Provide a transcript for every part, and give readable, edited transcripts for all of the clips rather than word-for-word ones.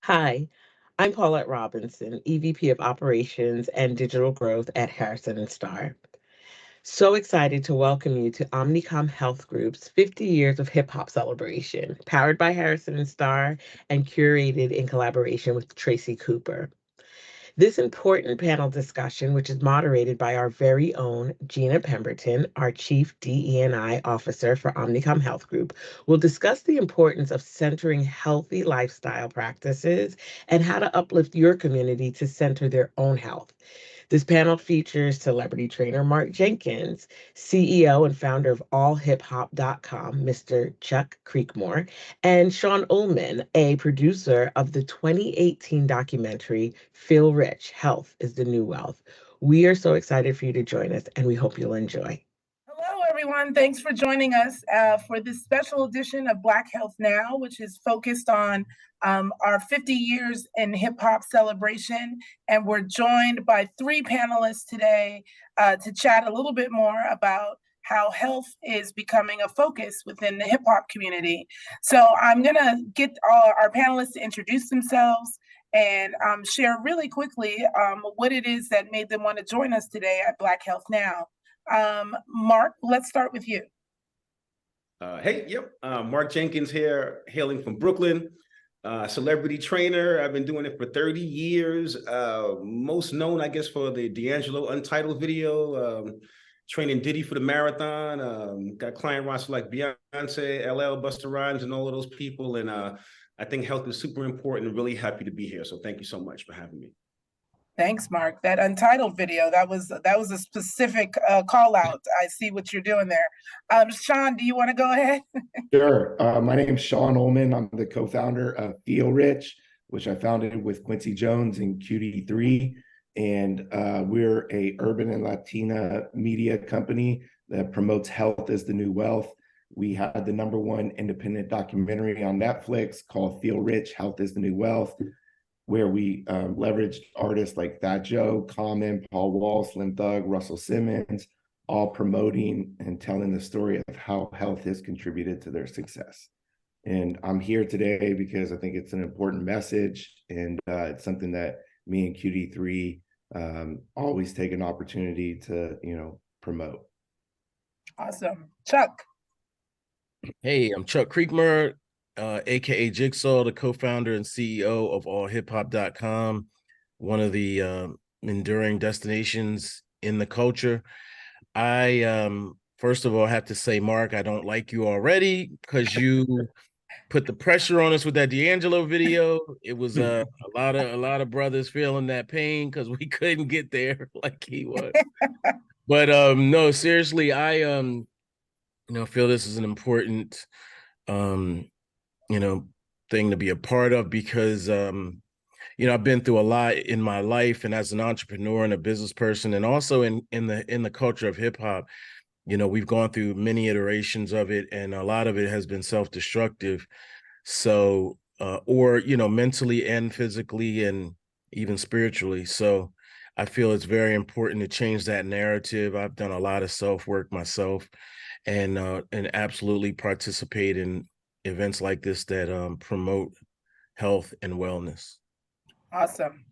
Hi, I'm Paulette Robinson, EVP of Operations and Digital Growth at Harrison and Starr. So excited to welcome you to Omnicom Health Group's 50 Years of Hip Hop celebration, powered by Harrison and Starr and curated in collaboration with Tracy Cooper. This important panel discussion, which is moderated by our very own Gena Pemberton, our Chief DE&I Officer for Omnicom Health Group, will discuss the importance of centering healthy lifestyle practices and how to uplift your community to center their own health. This panel features celebrity trainer Mark Jenkins, CEO and founder of allhiphop.com, Mr. Chuck Creekmur, and Shawn Ullman, a producer of the 2018 documentary Feel Rich, Health is the New Wealth. We are so excited for you to join us, and we hope you'll enjoy. Hello, everyone. Thanks for joining us for this special edition of Black Health Now, which is focused on our 50 years in hip hop celebration. And we're joined by three panelists today to chat a little bit more about how health is becoming a focus within the hip hop community. So I'm going to get our panelists to introduce themselves and share really quickly what it is that made them want to join us today at Black Health Now. Mark, let's start with you. Mark Jenkins here, hailing from Brooklyn, celebrity trainer. I've been doing it for 30 years, most known, I guess, for the D'Angelo Untitled video, training Diddy for the marathon, got client roster like Beyonce, LL, Busta Rhymes, and all of those people, and I think health is super important and really happy to be here, so thank you so much for having me. Thanks, Mark. That Untitled video, that was a specific call out. I see what you're doing there. Shawn, do you want to go ahead? Sure. My name is Shawn Ullman. I'm the co-founder of Feel Rich, which I founded with Quincy Jones and QD3. And we're a urban and Latina media company that promotes health as the new wealth. We had the #1 independent documentary on Netflix called Feel Rich, Health is the New Wealth, where we leveraged artists like Fat Joe, Common, Paul Wall, Slim Thug, Russell Simmons, all promoting and telling the story of how health has contributed to their success. And I'm here today because I think it's an important message, and it's something that me and QD3 always take an opportunity to, promote. Awesome. Chuck. Hey, I'm Chuck Creekmur, aka Jigsaw, the co-founder and CEO of allhiphop.com, one of the enduring destinations in the culture. I first of all have to say, Mark, I don't like you already because you put the pressure on us with that D'Angelo video. It was a lot of brothers feeling that pain because we couldn't get there like he was. But no, seriously, I feel this is an important thing to be a part of because, I've been through a lot in my life, and as an entrepreneur and a business person, and also in the culture of hip hop, we've gone through many iterations of it, and a lot of it has been self-destructive. So, mentally and physically and even spiritually. So I feel it's very important to change that narrative. I've done a lot of self-work myself, and absolutely participate in events like this that promote health and wellness. Awesome.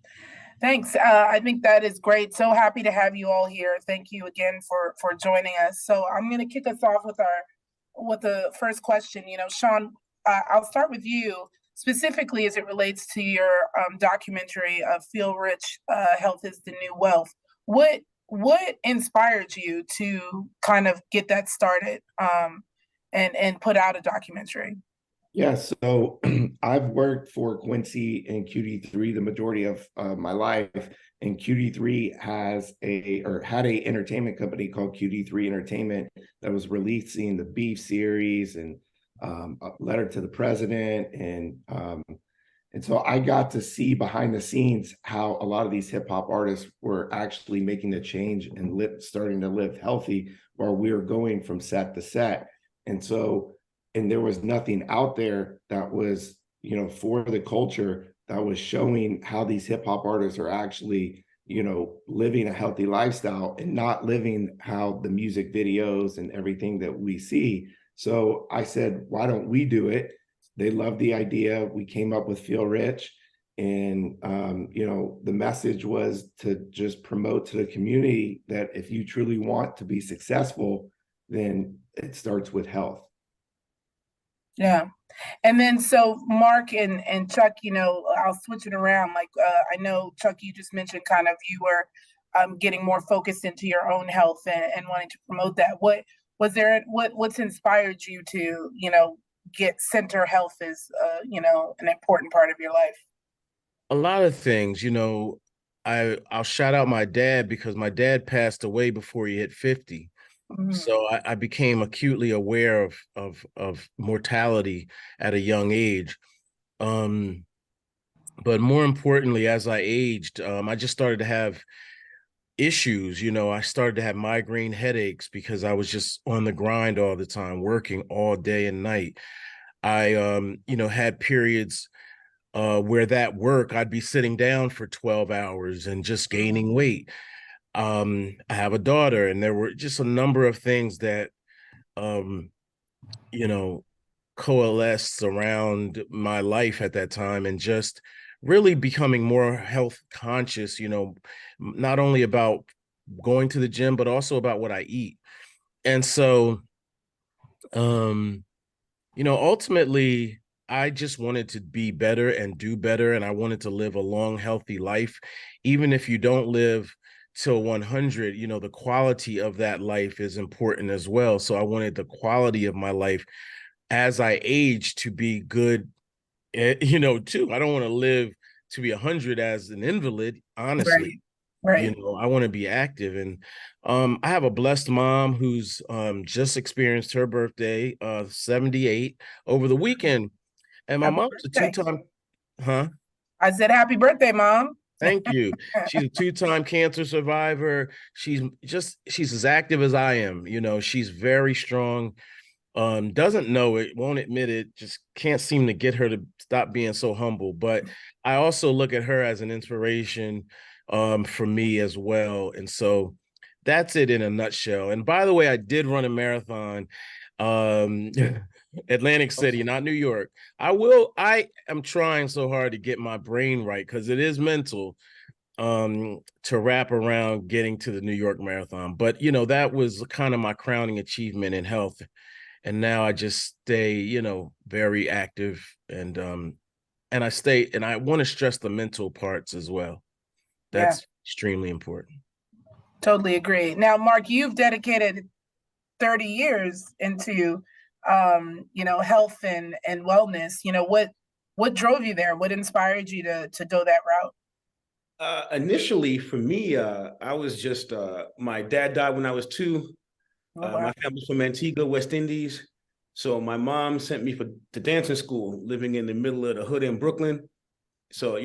Thanks. I think that is great. So happy to have you all here. Thank you again for joining us. So I'm going to kick us off with the first question. Shawn, I'll start with you specifically as it relates to your documentary of Feel Rich, Health is the New Wealth. What inspired you to kind of get that started and put out a documentary? Yeah, so I've worked for Quincy and QD3 the majority of my life, and QD3 had a entertainment company called QD3 Entertainment that was releasing the Beef series and a Letter to the President, and so I got to see behind the scenes how a lot of these hip hop artists were actually making the change and starting to live healthy while we were going from set to set. And there was nothing out there that was, for the culture that was showing how these hip hop artists are actually, living a healthy lifestyle and not living how the music videos and everything that we see. So I said, why don't we do it? They loved the idea. We came up with Feel Rich. And, the message was to just promote to the community that if you truly want to be successful, then it starts with health. Yeah. And then so Mark and Chuck, I'll switch it around. Like I know Chuck, you just mentioned kind of you were getting more focused into your own health and wanting to promote that. What's inspired you to, get center health as an important part of your life? A lot of things, I'll shout out my dad because my dad passed away before he hit 50. Mhm. So I became acutely aware of mortality at a young age. But more importantly, as I aged, I just started to have issues. I started to have migraine headaches because I was just on the grind all the time, working all day and night. I had periods where that work I'd be sitting down for 12 hours and just gaining weight. I have a daughter, and there were just a number of things that um, you know, coalesced around my life at that time, and just really becoming more health conscious, not only about going to the gym, but also about what I eat. And so, ultimately, I just wanted to be better and do better. And I wanted to live a long, healthy life. Even if you don't live till 100, the quality of that life is important as well. So I wanted the quality of my life as I age to be good, too. I don't want to live to be 100 as an invalid, honestly. Right. Right. I want to be active. And I have a blessed mom who's just experienced her birthday, 78, over the weekend. And my Happy mom's a birthday. two-time, huh? I said, happy birthday, Mom. Thank you. She's a two-time cancer survivor. She's as active as I am. She's very strong. Doesn't know it, won't admit it, just can't seem to get her to stop being so humble. But I also look at her as an inspiration for me as well. And so that's it in a nutshell. And by the way, I did run a marathon, um Atlantic City, not New York. I am trying so hard to get my brain right because it is mental to wrap around getting to the New York Marathon. But that was kind of my crowning achievement in health. And now I just stay, very active, and I want to stress the mental parts as well. Yeah, That's extremely important. totally agree. Now, Mark, you've dedicated 30 years into health and wellness. What drove you there? What inspired you to go that route? Initially, for me, I was just my dad died when I was 2. Oh, wow. My family's from Antigua, West Indies. So my mom sent me to dancing school, living in the middle of the hood in Brooklyn. So,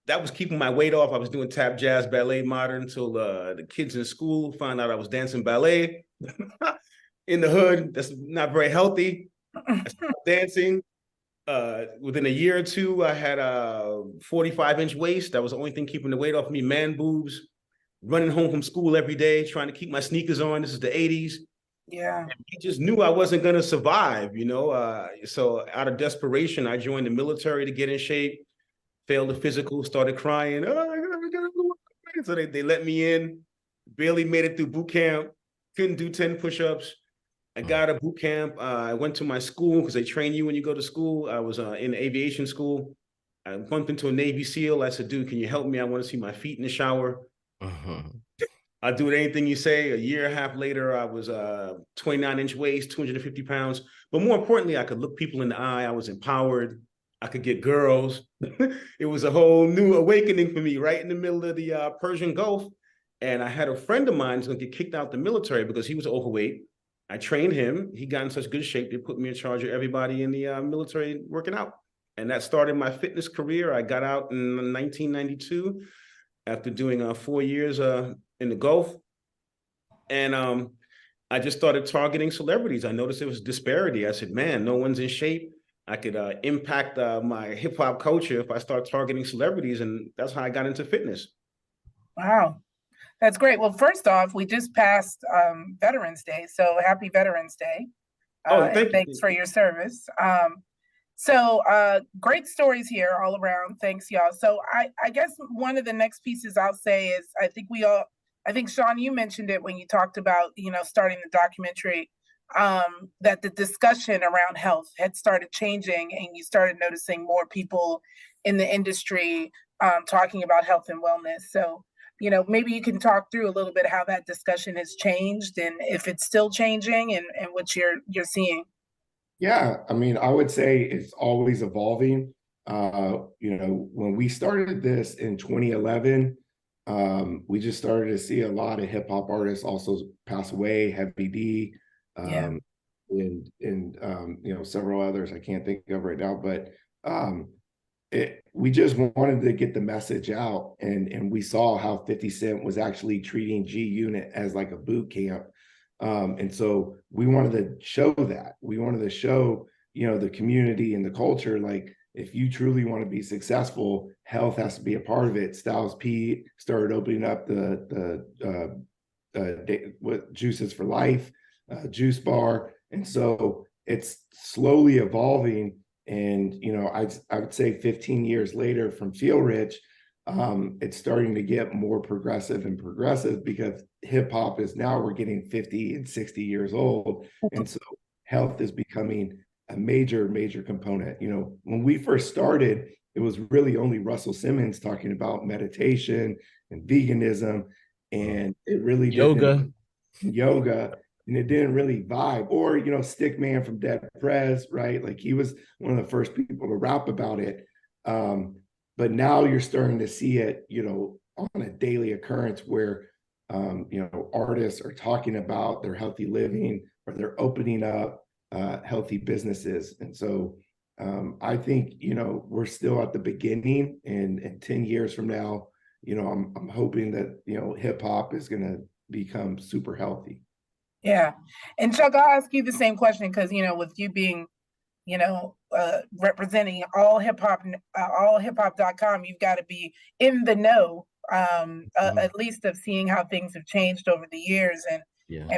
that was keeping my weight off. I was doing tap, jazz, ballet, modern until the kids in school found out I was dancing ballet in the hood. That's not very healthy. I started dancing. Within a year or two, I had a 45-inch waist. That was the only thing keeping the weight off me. Man boobs, running home from school every day, trying to keep my sneakers on. This is the 80s. Yeah. I just knew I wasn't going to survive, So out of desperation, I joined the military to get in shape, failed the physical, started crying. So they let me in, barely made it through boot camp, couldn't do 10 push-ups. I got a boot camp. I went to my school because they train you when you go to school. I was in aviation school. I bumped into a Navy SEAL. I said, dude, can you help me? I want to see my feet in the shower. I'll do anything you say. A year and a half later, I was 29-inch waist, 250 pounds. But more importantly, I could look people in the eye. I was empowered. I could get girls. It was a whole new awakening for me right in the middle of the Persian Gulf. And I had a friend of mine who's going to get kicked out the military because he was overweight. I trained him. He got in such good shape, they put me in charge of everybody in the military working out. And that started my fitness career. I got out in 1992 after doing 4 years in the Gulf. And I just started targeting celebrities. I noticed there was disparity. I said, man, no one's in shape. I could impact my hip hop culture if I start targeting celebrities. And that's how I got into fitness. Wow. That's great. Well, first off, we just passed Veterans Day. So happy Veterans Day. Oh, thank you. Thanks for your service. So great stories here all around. Thanks, y'all. So I guess one of the next pieces I'll say is I think Shawn, you mentioned it when you talked about, starting the documentary, that the discussion around health had started changing and you started noticing more people in the industry talking about health and wellness. So, maybe you can talk through a little bit how that discussion has changed and if it's still changing and what you're seeing. Yeah, I mean, I would say it's always evolving. When we started this in 2011, we just started to see a lot of hip hop artists also pass away, Heavy D, Yeah. and several others I can't think of right now, but we just wanted to get the message out, and we saw how 50 Cent was actually treating G Unit as like a boot camp. And so we wanted to show that. We wanted to show, the community and the culture, like, if you truly want to be successful, health has to be a part of it. Styles P started opening up what Juices for Life, Juice Bar. And so it's slowly evolving. And, I would say 15 years later from Feel Rich, it's starting to get more progressive and progressive because hip hop is now we're getting 50 and 60 years old. And so health is becoming a major, major component. When we first started, it was really only Russell Simmons talking about meditation and veganism. And it really didn't yoga, and it didn't really vibe. Or, Stickman from Dead Prez, right? Like, he was one of the first people to rap about it. But now you're starting to see it, on a daily occurrence where, artists are talking about their healthy living or they're opening up healthy businesses. And so I think, we're still at the beginning, and 10 years from now, I'm hoping that, hip hop is going to become super healthy. Yeah. And Chuck, I'll ask you the same question because, with you being, representing all hip hop.com, you've got to be in the know, at least of seeing how things have changed over the years. And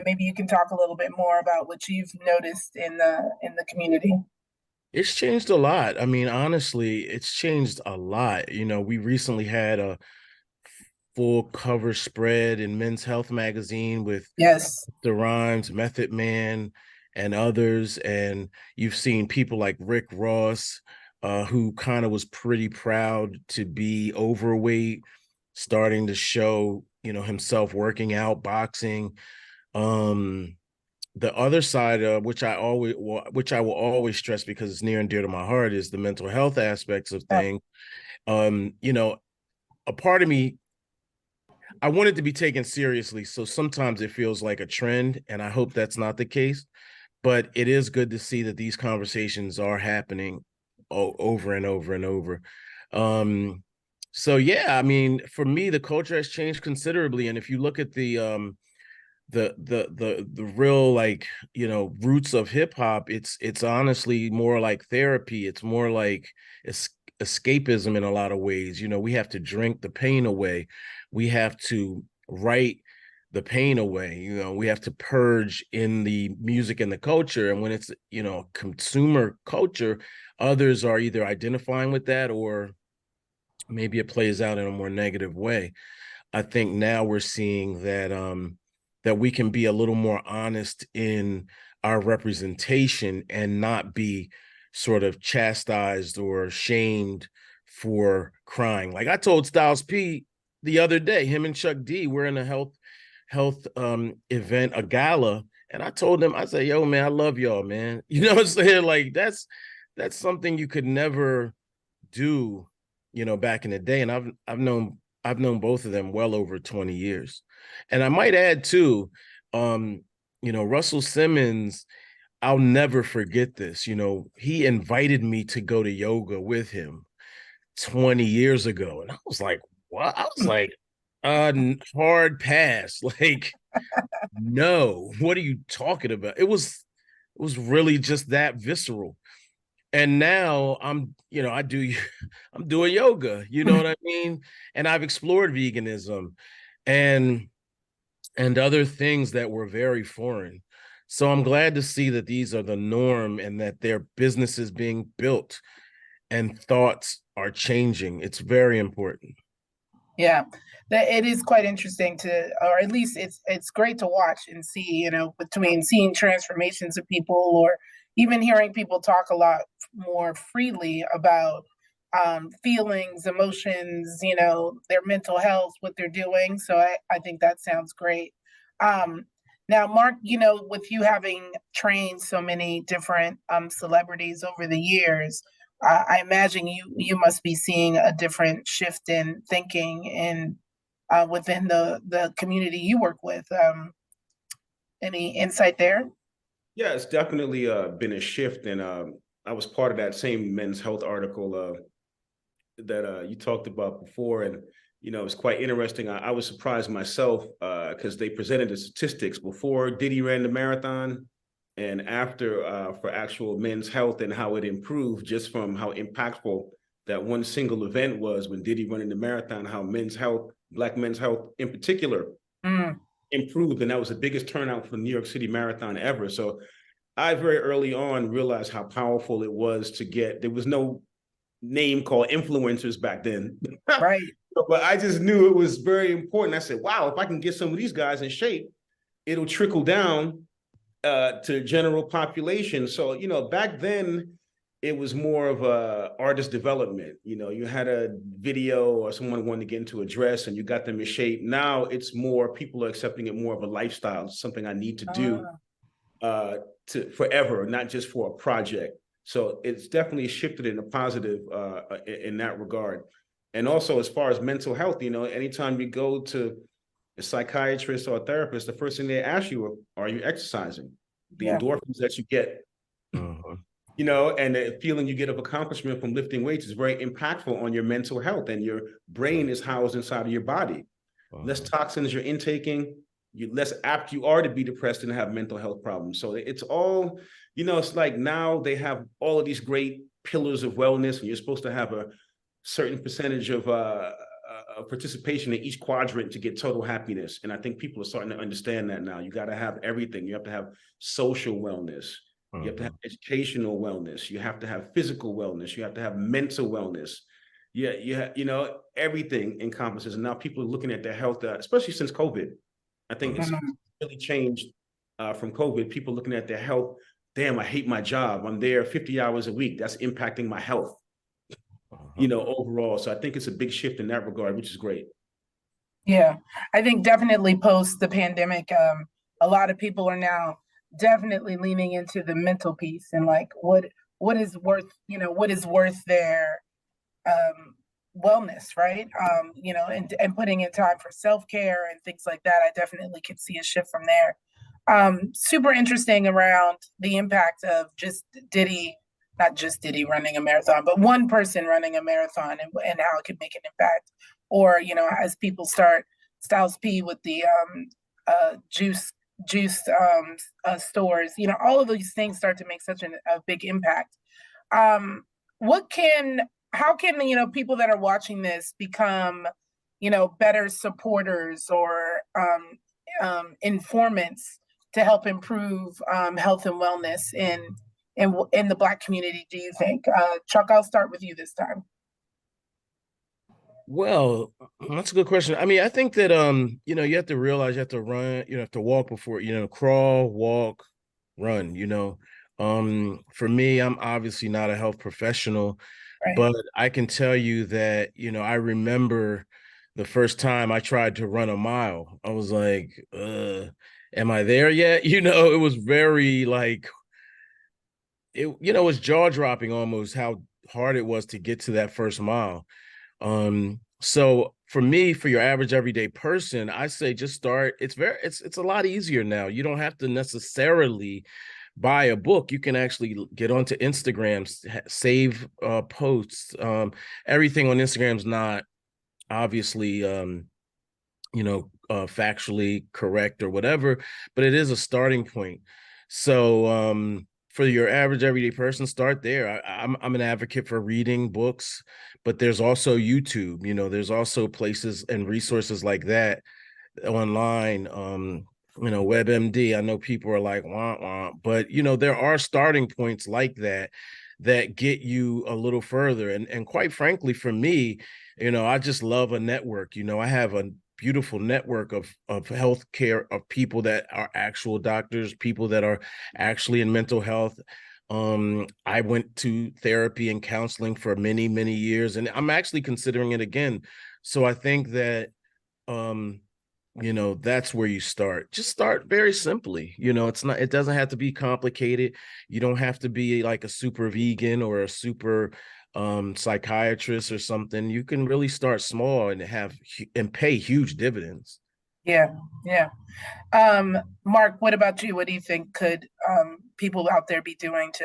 maybe you can talk a little bit more about what you've noticed in the community. It's changed a lot. I mean, honestly, it's changed a lot. We recently had a full cover spread in Men's Health magazine with the Rhymes, Method Man, and others. And you've seen people like Rick Ross, who kind of was pretty proud to be overweight, starting to show, himself working out, boxing. The other side of which I will always stress because it's near and dear to my heart is the mental health aspects of things. A part of me, I want it to be taken seriously. So sometimes it feels like a trend, and I hope that's not the case. But it is good to see that these conversations are happening over and over and over. So yeah, I mean, for me, the culture has changed considerably. And if you look at the real, like, roots of hip hop, it's honestly more like therapy. It's more like escapism in a lot of ways. We have to drink the pain away. We have to write the pain away. We have to purge in the music and the culture. And when it's, consumer culture, others are either identifying with that or maybe it plays out in a more negative way. I think now we're seeing that that we can be a little more honest in our representation and not be sort of chastised or shamed for crying. Like I told Styles P the other day, him and Chuck D were in a health event, a gala, and I told them, I said, yo, man, I love y'all, man. You know what I'm saying? Like that's something you could never do, back in the day. And I've known both of them well over 20 years. And I might add too, Russell Simmons, I'll never forget this. He invited me to go to yoga with him 20 years ago. And I was like, what? I was like, hard pass. Like, no, what are you talking about? It was really just that visceral. And now I'm doing yoga, you know what I mean? And I've explored veganism and other things that were very foreign. So I'm glad to see that these are the norm and that their businesses being built and thoughts are changing. It's very important. Yeah, that it is quite interesting to, or at least it's great to watch and see, between seeing transformations of people or even hearing people talk a lot more freely about feelings, emotions, their mental health, what they're doing. So I think that sounds great. Um, Now, Mark, with you having trained so many different celebrities over the years, I imagine you must be seeing a different shift in thinking in within the community you work with. Any insight there? Yeah, it's definitely been a shift, and I was part of that same Men's Health article that you talked about before, and it's quite interesting. I was surprised myself because they presented the statistics before Diddy ran the marathon and after for actual men's health and how it improved just from how impactful that one single event was when Diddy running the marathon, how men's health, Black men's health in particular, improved. And that was the biggest turnout for the New York City Marathon ever. So I very early on realized how powerful it was to get, there was no name called influencers back then. Right. But I just knew it was very important. I said, wow, if I can get some of these guys in shape, it'll trickle down to general population. So, back then it was more of a artist development. You had a video or someone wanted to get into a dress and you got them in shape. Now it's more, people are accepting it more of a lifestyle, something I need to do to forever, not just for a project. So it's definitely shifted in a positive in that regard. And also as far as mental health, anytime you go to a psychiatrist or a therapist, the first thing they ask you are you exercising? The endorphins that you get, and the feeling you get of accomplishment from lifting weights is very impactful on your mental health, and your brain is housed inside of your body. Less toxins you're intaking, you less apt you are to be depressed and have mental health problems. So it's all, it's like now they have all of these great pillars of wellness, and you're supposed to have a certain percentage of participation in each quadrant to get total happiness. And I think people are starting to understand that now. You got to have everything. You have to have social wellness. You have to have educational wellness. You have to have physical wellness. You have to have mental wellness. Yeah, everything encompasses. And now people are looking at their health, especially since COVID. I think it's really changed from COVID. People looking at their health. Damn, I hate my job. I'm there 50 hours a week. That's impacting my health, overall. So I think it's a big shift in that regard, which is great. Yeah, I think definitely post the pandemic, a lot of people are now definitely leaning into the mental piece and like what is worth, what is worth their wellness, right? And putting in time for self-care and things like that. I definitely could see a shift from there. Super interesting around the impact of just Diddy, not just Diddy running a marathon, but one person running a marathon and how it could make an impact. Or, as people start Styles P with the juice stores, all of these things start to make such a big impact. How can people that are watching this become better supporters or informants to help improve health and wellness in the Black community, do you think? Chuck, I'll start with you this time. Well, that's a good question. I mean, I think that you have to realize you have to run, you have to walk before, crawl, walk, run, For me, I'm obviously not a health professional, right, but I can tell you that, I remember the first time I tried to run a mile. I was like, am I there yet? It was very like it was jaw-dropping almost how hard it was to get to that first mile. So for me, for your average everyday person, I say just start. It's a lot easier now. You don't have to necessarily buy a book. You can actually get onto Instagram, save posts. Everything on Instagram is not obviously factually correct or whatever, but it is a starting point. So for your average everyday person, start there. I'm an advocate for reading books, but there's also YouTube. There's also places and resources like that online WebMD. I know people are like, wah, wah, but there are starting points like that that get you a little further. And quite frankly, for me, I just love a network. I have a beautiful network of healthcare, of people that are actual doctors, people that are actually in mental health. I went to therapy and counseling for many, many years, and I'm actually considering it again. So I think that that's where you start. Just start very simply. It doesn't have to be complicated. You don't have to be like a super vegan or a super psychiatrist or something. You can really start small and pay huge dividends. Yeah, yeah. Mark, what about you? What do you think could people out there be doing to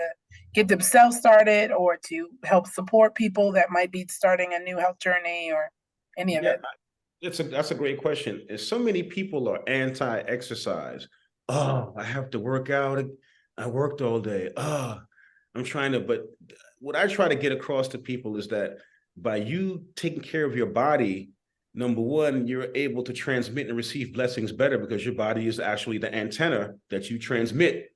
get themselves started or to help support people that might be starting a new health journey or any of it? That's a great question. And so many people are anti-exercise. Oh, I have to work out. I worked all day. I'm trying to, but what I try to get across to people is that by you taking care of your body, number one, you're able to transmit and receive blessings better because your body is actually the antenna that you transmit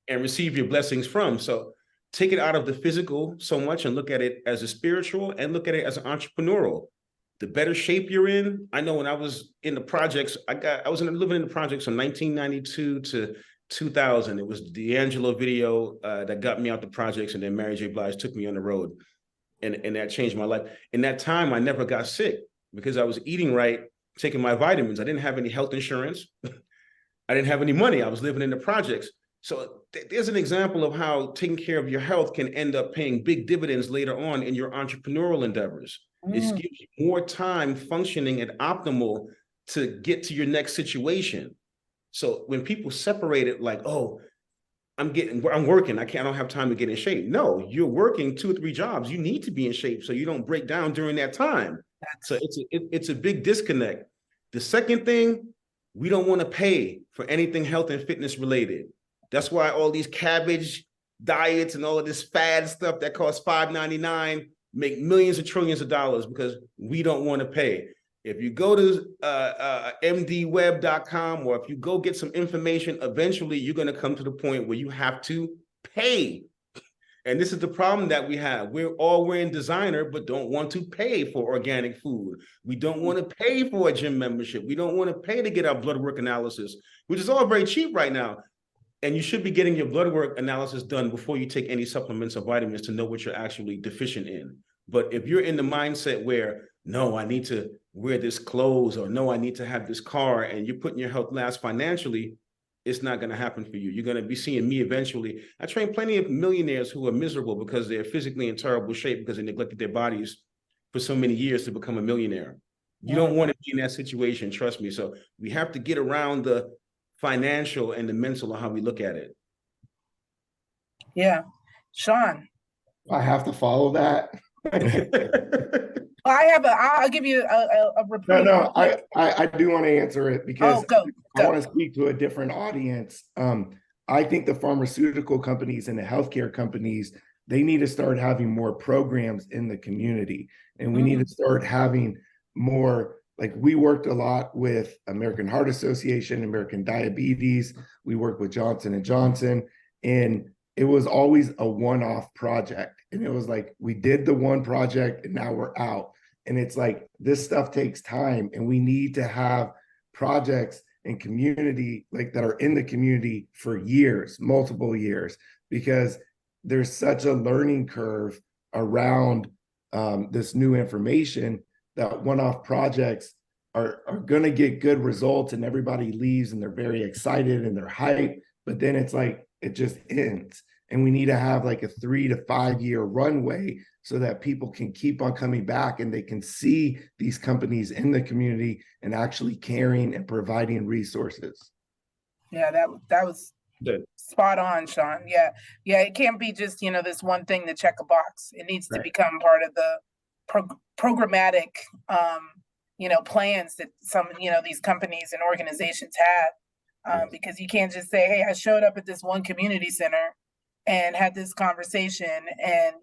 and receive your blessings from. So take it out of the physical so much and look at it as a spiritual and look at it as an entrepreneurial. The better shape you're in. I know when I was in the projects, I was living in the projects from 1992 to 2000. It was the D'Angelo video that got me out the projects, and then Mary J. Blige took me on the road, and that changed my life. In that time, I never got sick because I was eating right, taking my vitamins. I didn't have any health insurance. I didn't have any money. I was living in the projects. So there's an example of how taking care of your health can end up paying big dividends later on in your entrepreneurial endeavors. It gives you more time functioning at optimal to get to your next situation. So when people separate it like, oh, I'm working, I don't have time to get in shape. No, you're working 2 or 3 jobs. You need to be in shape so you don't break down during that time. So it's a big disconnect. The second thing, we don't want to pay for anything health and fitness related. That's why all these cabbage diets and all of this fad stuff that costs $5.99 make millions of trillions of dollars because we don't want to pay. If you go to mdweb.com or if you go get some information, eventually you're going to come to the point where you have to pay. And this is the problem that we have. We're all wearing designer, but don't want to pay for organic food. We don't want to pay for a gym membership. We don't want to pay to get our blood work analysis, which is all very cheap right now. And you should be getting your blood work analysis done before you take any supplements or vitamins to know what you're actually deficient in. But if you're in the mindset where, no, I need to wear this clothes, or no, I need to have this car, and you're putting your health last financially, it's not going to happen for you. You're going to be seeing me eventually. I train plenty of millionaires who are miserable because they're physically in terrible shape because they neglected their bodies for so many years to become a millionaire. You don't want to be in that situation, trust me. So we have to get around the financial and the mental of how we look at it. Yeah. Shawn. I have to follow that. I'll give you a report. No, I do want to answer it because go. I want to speak to a different audience. I think the pharmaceutical companies and the healthcare companies, they need to start having more programs in the community. And we need to start having more, like we worked a lot with American Heart Association, American Diabetes. We worked with Johnson & Johnson, and it was always a one-off project. And it was like, we did the one project and now we're out. And it's like, this stuff takes time, and we need to have projects in community, like that are in the community for years, multiple years, because there's such a learning curve around this new information that one-off projects are going to get good results, and everybody leaves and they're very excited and they're hyped, but then it's like, it just ends. And we need to have like a 3 to 5 year runway so that people can keep on coming back and they can see these companies in the community and actually caring and providing resources. Yeah, that was Good. Spot on, Shawn. Yeah. It can't be just, this one thing to check a box. It needs to become part of the programmatic, plans that some, these companies and organizations have. Because you can't just say, hey, I showed up at this one community center and had this conversation, and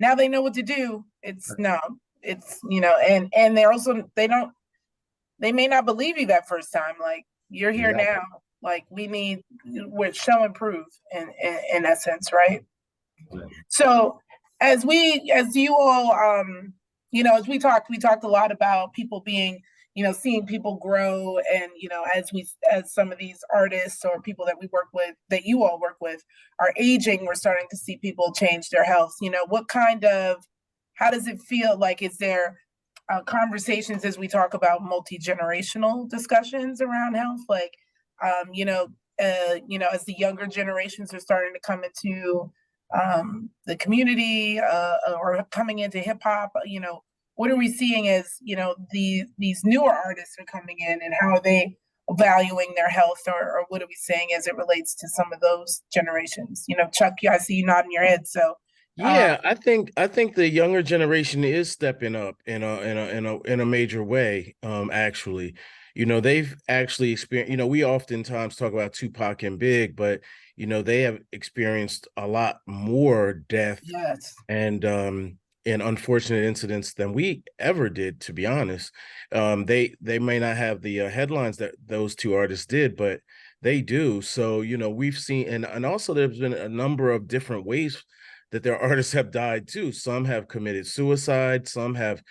now they know what to do. And they're also, they may not believe you that first time. Like, You're here Exactly. now. Like we're show and prove in essence, right? So as you all, as we talked a lot about people being, seeing people grow, and as some of these artists or people that we work with, that you all work with, are aging, we're starting to see people change their health. How does it feel? Like, is there conversations as we talk about multi-generational discussions around health? Like, as the younger generations are starting to come into the community or coming into hip hop, what are we seeing as, these newer artists are coming in, and how are they valuing their health, or what are we saying as it relates to some of those generations? Chuck, I see you nodding your head. So Yeah, I think the younger generation is stepping up in a major way. Actually, they've actually experienced. We oftentimes talk about Tupac and Big, but they have experienced a lot more death yes, and unfortunate incidents than we ever did. To be honest, they may not have the headlines that those two artists did, but they do. So we've seen, and also there's been a number of different ways that their artists have died too. Some have committed suicide, some have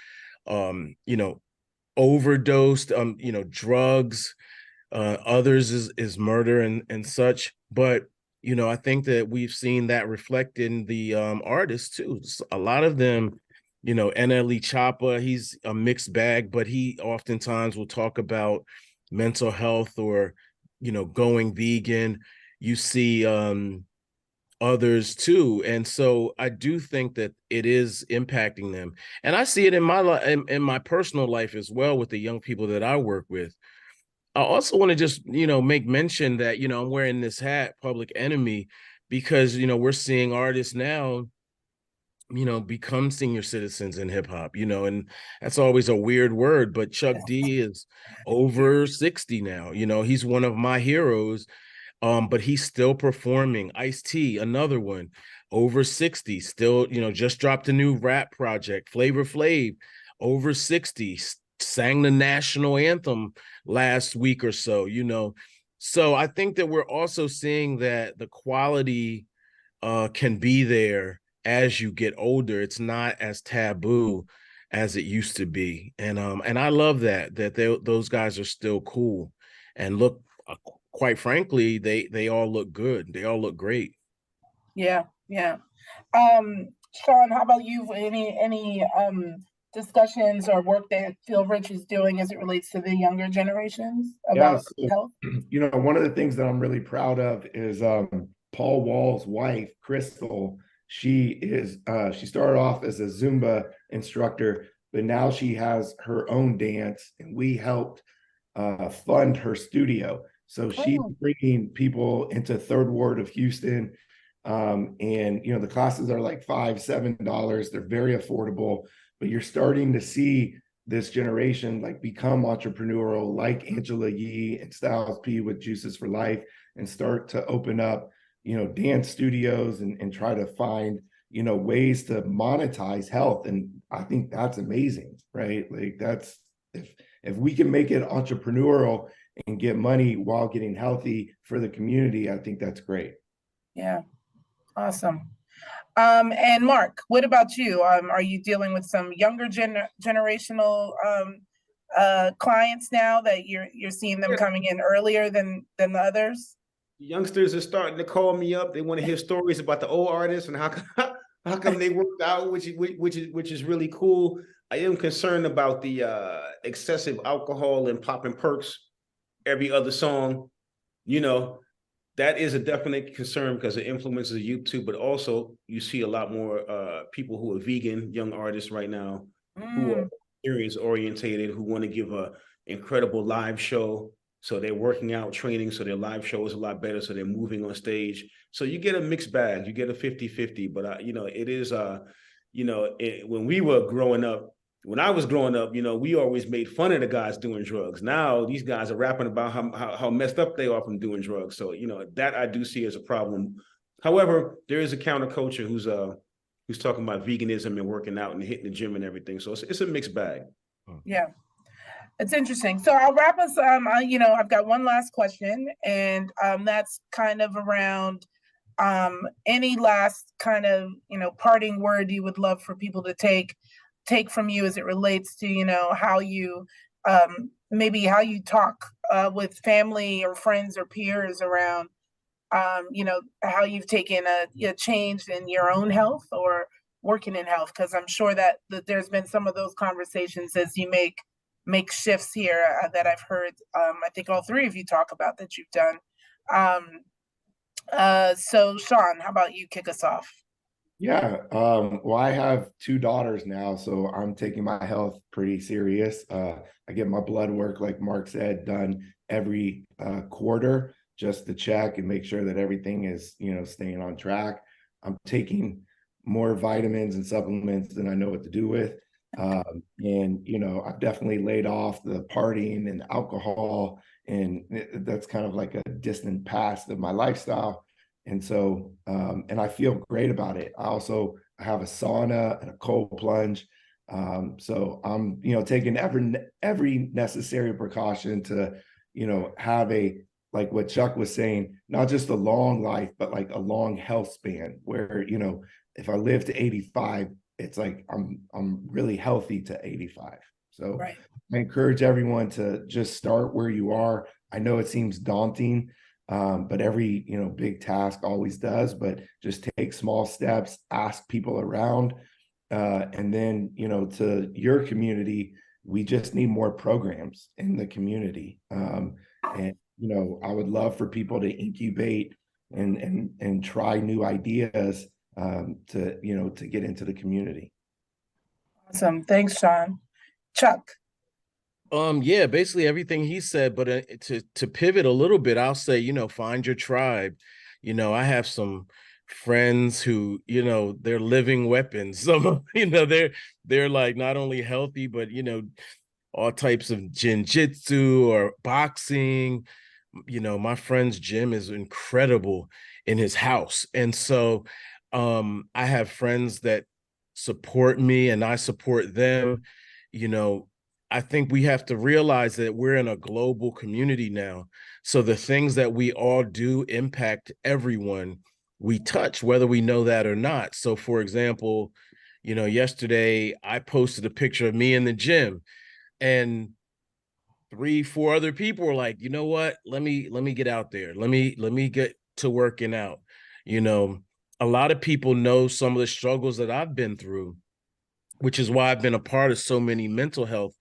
overdosed, drugs, others is murder and such. But I think that we've seen that reflect in the artists too. A lot of them, NLE Choppa, he's a mixed bag, but he oftentimes will talk about mental health or going vegan. You see others too, and so I do think that it is impacting them, and I see it in my life, in my personal life as well, with the young people that I work with. I also want to just make mention that I'm wearing this hat, Public Enemy, because we're seeing artists now become senior citizens in hip hop, and that's always a weird word, but Chuck D is over 60 now. He's one of my heroes. But he's still performing. Ice-T, another one, over 60, still, just dropped a new rap project. Flavor Flav, over 60, sang the national anthem last week or so, So I think that we're also seeing that the quality can be there as you get older. It's not as taboo as it used to be. And I love that those guys are still cool and look quite frankly, they all look good. They all look great. Yeah. Shawn, how about you? Any discussions or work that Feel Rich is doing as it relates to the younger generations about health? One of the things that I'm really proud of is Paul Wall's wife, Crystal. She started off as a Zumba instructor, but now she has her own dance, and we helped fund her studio. So she's bringing people into Third Ward of Houston. And, the classes are like $5-7. They're very affordable, but you're starting to see this generation like become entrepreneurial, like Angela Yee and Styles P with Juices for Life, and start to open up, dance studios and try to find, ways to monetize health. And I think that's amazing, right? Like if we can make it entrepreneurial and get money while getting healthy for the community, I think that's great. Yeah, awesome. And Mark, what about you? Are you dealing with some younger generational clients now that you're seeing them coming in earlier than the others? Youngsters are starting to call me up. They want to hear stories about the old artists and how come they worked out, which is really cool. I am concerned about the excessive alcohol and popping perks every other song. That is a definite concern because it influences YouTube, but also you see a lot more people who are vegan, young artists right now, who are experience orientated, who want to give a incredible live show. So they're working out, training, so their live show is a lot better. So they're moving on stage. So you get a mixed bag, you get a 50-50, but it is, when we were growing up, when I was growing up, we always made fun of the guys doing drugs. Now these guys are rapping about how messed up they are from doing drugs. So, that I do see as a problem. However, there is a counterculture who's talking about veganism and working out and hitting the gym and everything. So it's a mixed bag. Yeah. It's interesting. So I'll wrap us. I've got one last question, and that's kind of around any last kind of parting word you would love for people to take from you as it relates to how you maybe how you talk with family or friends or peers around how you've taken a change in your own health or working in health, because I'm sure that there's been some of those conversations as you make shifts here that I've heard. I think all three of you talk about that you've done. So Shawn, how about you kick us off? Yeah, well, I have two daughters now, so I'm taking my health pretty serious. I get my blood work, like Mark said, done every quarter just to check and make sure that everything is, staying on track. I'm taking more vitamins and supplements than I know what to do with. And, I've definitely laid off the partying and alcohol, and that's kind of like a distant past of my lifestyle. And so, and I feel great about it. I also have a sauna and a cold plunge. So I'm, taking every necessary precaution to, have like what Chuck was saying, not just a long life, but like a long health span where, if I live to 85, it's like I'm really healthy to 85. So Right. I encourage everyone to just start where you are. I know it seems daunting, but every big task always does. But just take small steps, ask people around, and then to your community, we just need more programs in the community. And I would love for people to incubate and try new ideas to get into the community. Awesome. Thanks, Shawn. Chuck. Yeah, basically everything he said, but to pivot a little bit, I'll say, find your tribe. I have some friends who, they're living weapons. Some, they're like not only healthy, but all types of jiu-jitsu or boxing. My friend's gym is incredible in his house. And so I have friends that support me and I support them. I think we have to realize that we're in a global community now. So the things that we all do impact everyone we touch, whether we know that or not. So for example, yesterday I posted a picture of me in the gym, and 3, 4 other people were like, you know what? Let me get out there. Let me get to working out. A lot of people know some of the struggles that I've been through, which is why I've been a part of so many mental health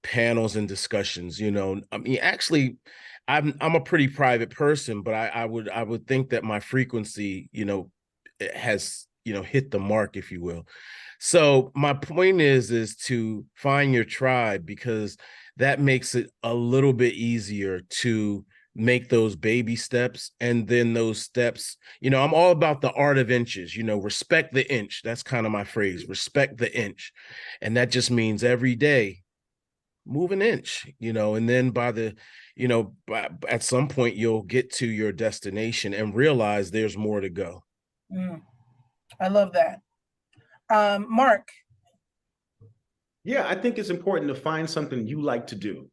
panels and discussions. I mean, actually, I'm a pretty private person, but I would think that my frequency, has hit the mark, if you will. So my point is to find your tribe, because that makes it a little bit easier to make those baby steps. And then those steps, I'm all about the art of inches, respect the inch. That's kind of my phrase, respect the inch. And that just means every day move an inch, and then at some point you'll get to your destination and realize there's more to go. I love that. Mark. Yeah, I think it's important to find something you like to do.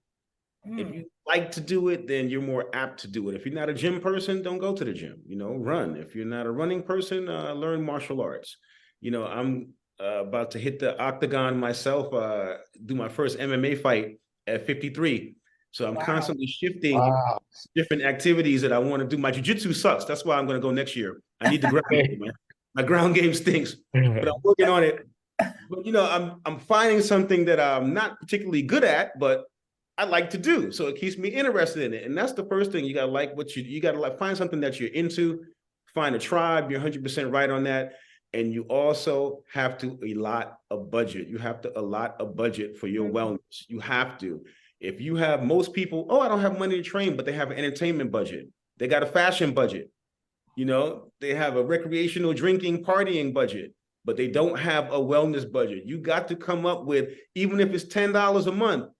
If you like to do it, then you're more apt to do it. If you're not a gym person, don't go to the gym, run. If you're not a running person, learn martial arts. I'm about to hit the octagon myself, do my first MMA fight at 53. So I'm constantly shifting different activities that I want to do. My jiu-jitsu sucks. That's why I'm going to go next year. I need the ground game, man. My ground game stinks, but I'm working on it. But I'm finding something that I'm not particularly good at, but I like to do. So it keeps me interested in it. And that's the first thing. You gotta like what you gotta like, find something that you're into, find a tribe. You're 100% right on that. And you also have to allot a budget. You have to allot a budget for your wellness. You have to. If you have most people, I don't have money to train, but they have an entertainment budget. They got a fashion budget. They have a recreational drinking, partying budget, but they don't have a wellness budget. You got to come up with, even if it's $10 a month,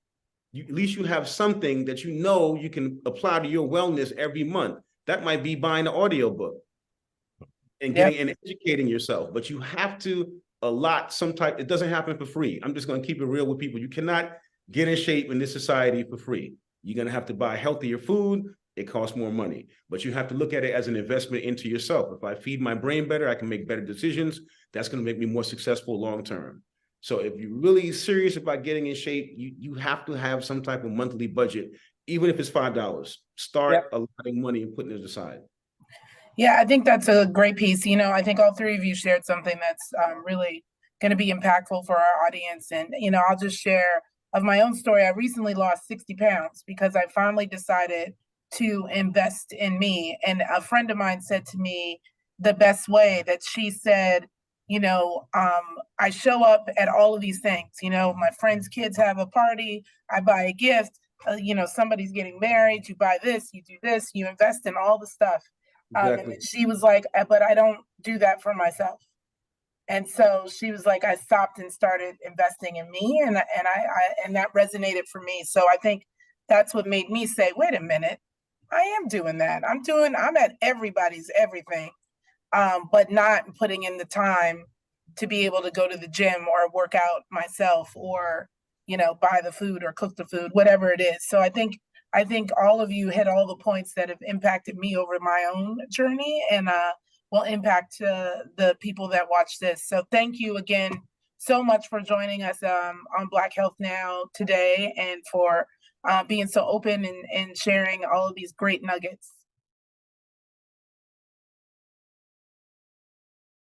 at least you have something that you can apply to your wellness every month. That might be buying an audiobook and getting and educating yourself, but you have to allot some type. It doesn't happen for free. I'm just going to keep it real with people. You cannot get in shape in this society for free. You're going to have to buy healthier food. It costs more money, but you have to look at it as an investment into yourself. If I feed my brain better, I can make better decisions. That's going to make me more successful long term. So if you're really serious about getting in shape, you have to have some type of monthly budget, even if it's $5. Start allotting money and putting it aside. Yeah, I think that's a great piece. You know, I think all three of you shared something that's really going to be impactful for our audience. And, you know, I'll just share of my own story. I recently lost 60 pounds because I finally decided to invest in me. And a friend of mine said to me the best way that she said, you know, I show up at all of these things. You know, my friends' kids have a party, I buy a gift. You know, somebody's getting married, you buy this, you do this, you invest in all the stuff. Exactly. And she was like, but I don't do that for myself. And so she was like, I stopped and started investing in me, and that resonated for me. So I think that's what made me say, wait a minute, I am doing that. I'm at everybody's everything, but not putting in the time to be able to go to the gym or work out myself or, you know, buy the food or cook the food, whatever it is. So I think all of you hit all the points that have impacted me over my own journey and will impact the people that watch this. So thank you again so much for joining us on Black Health Now today and for being so open and sharing all of these great nuggets.